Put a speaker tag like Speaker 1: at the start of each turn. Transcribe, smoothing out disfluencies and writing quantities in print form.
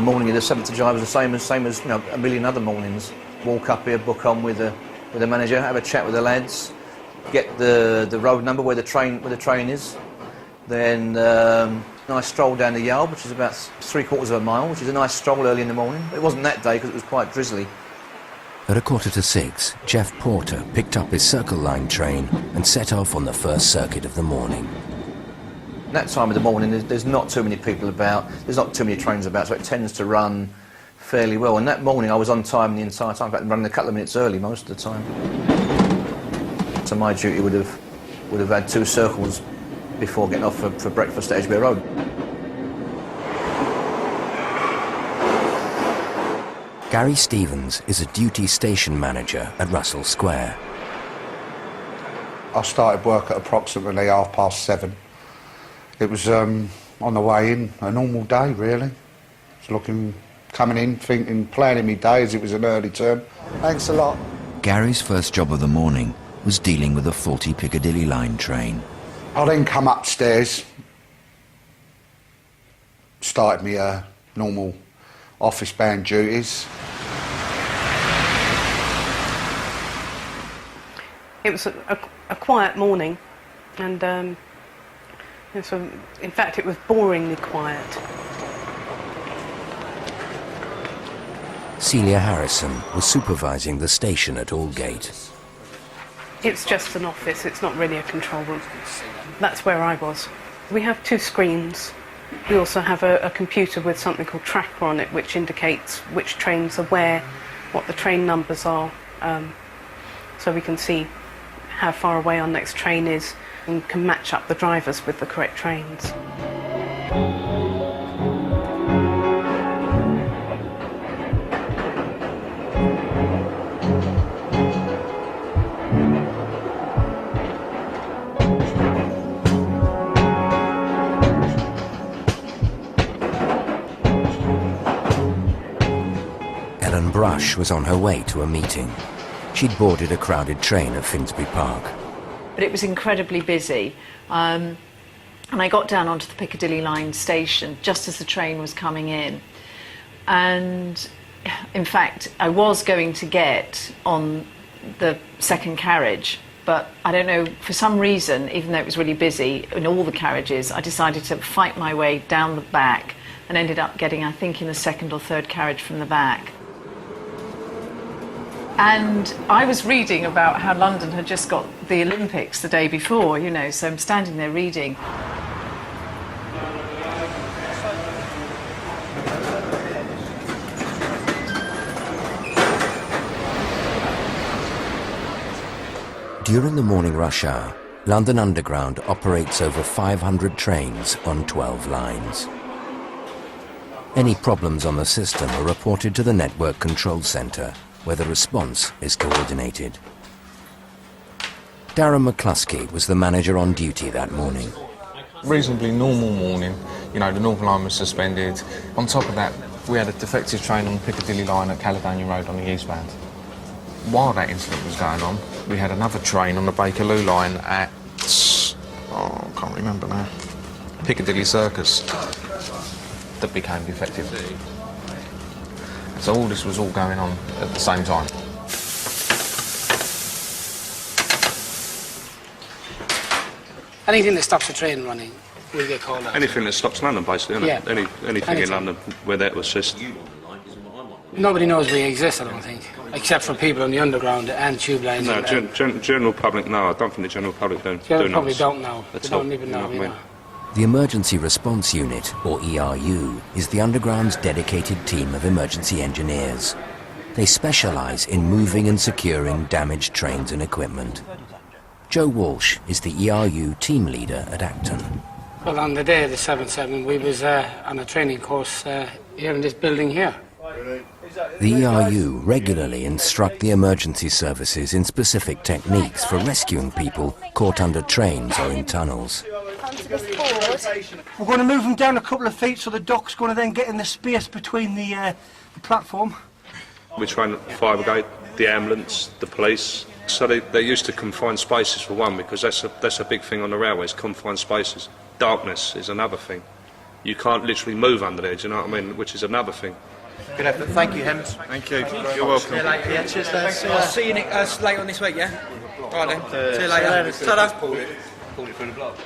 Speaker 1: morning of the 7th of July was the same as you know, a million other mornings. Walk up here, book on with the manager, have a chat with the lads, get the road number where the train is. Then nice stroll down the Yard, which is about 3/4 of a mile, which is a nice stroll early in the morning. It wasn't that day because it was quite drizzly.
Speaker 2: At 6:45, Jeff Porter picked up his Circle Line train and set off on the first circuit of the morning.
Speaker 1: That time of the morning, there's not too many people about, there's not too many trains about, so it tends to run fairly well. And that morning I was on time the entire time, in fact running a couple of minutes early most of the time. So my duty would have had 2 circles before getting off for breakfast at Edgware Road.
Speaker 2: Gary Stevens is a duty station manager at Russell Square.
Speaker 3: I started work at approximately 7:30. It was on the way in, a normal day really. Coming in, thinking, planning my day as it was an early term. Thanks a lot.
Speaker 4: Gary's first job of the morning was dealing with a faulty Piccadilly line train.
Speaker 3: I then come upstairs, started my normal office band duties.
Speaker 5: It was a quiet morning, and so, in fact, it was boringly quiet.
Speaker 2: Celia Harrison was supervising the station at Aldgate.
Speaker 5: It's just an office, it's not really a control room. That's where I was. We have 2 screens. We also have a computer with something called Tracker on it, which indicates which trains are where, what the train numbers are, so we can see how far away our next train is and can match up the drivers with the correct trains.
Speaker 2: Ellen Brush was on her way to a meeting. She'd boarded a crowded train at Finsbury Park.
Speaker 6: But it was incredibly busy, and I got down onto the Piccadilly line station just as the train was coming in. And in fact, I was going to get on the second carriage, but I don't know, for some reason, even though it was really busy in all the carriages, I decided to fight my way down the back and ended up getting, I think, in the second or third carriage from the back. And I was reading about how London had just got the Olympics the day before, you know, so I'm standing there reading.
Speaker 2: During the morning rush hour, London Underground operates over 500 trains on 12 lines. Any problems on the system are reported to the Network Control Centre, where the response is coordinated. Darren McCluskey was the manager on duty that morning.
Speaker 7: Reasonably normal morning, you know, the Northern Line was suspended. On top of that, we had a defective train on the Piccadilly line at Caledonia Road on the eastbound. While that incident was going on, we had another train on the Bakerloo line at, I can't remember now, Piccadilly Circus, that became defective. So all this was all going on at the same time.
Speaker 8: Anything that stops a train running will get called out.
Speaker 9: Anything that stops London, basically, isn't it? Anything in London where that was just...
Speaker 8: Nobody knows we exist, I don't think, except for people on the Underground and tube lines.
Speaker 9: No, general public, no, I don't think the general public don't.
Speaker 8: General public don't know. They don't even know, you know.
Speaker 2: The Emergency Response Unit, or ERU, is the Underground's dedicated team of emergency engineers. They specialise in moving and securing damaged trains and equipment. Joe Walsh is the ERU team leader at Acton.
Speaker 8: Well, on the day of the 7/7, we was on a training course here in this building here.
Speaker 2: The ERU regularly instruct the emergency services in specific techniques for rescuing people caught under trains or in tunnels.
Speaker 10: We're going to move them down a couple of feet so the dock's going to then get in the space between the platform.
Speaker 9: We train the fire brigade, the ambulance, the police. So they're used to confined spaces for one, because that's a big thing on the railways, confined spaces. Darkness is another thing. you can't literally move under there, do you know what I mean? Which is another thing.
Speaker 10: Good effort. Thank you, Hems.
Speaker 9: Thank you. You're welcome.
Speaker 10: See you later. Yeah, cheers, Dan.
Speaker 11: I'll see you later on this week, yeah? All right then. See you later. Ta-da.
Speaker 1: Pulled it through the block.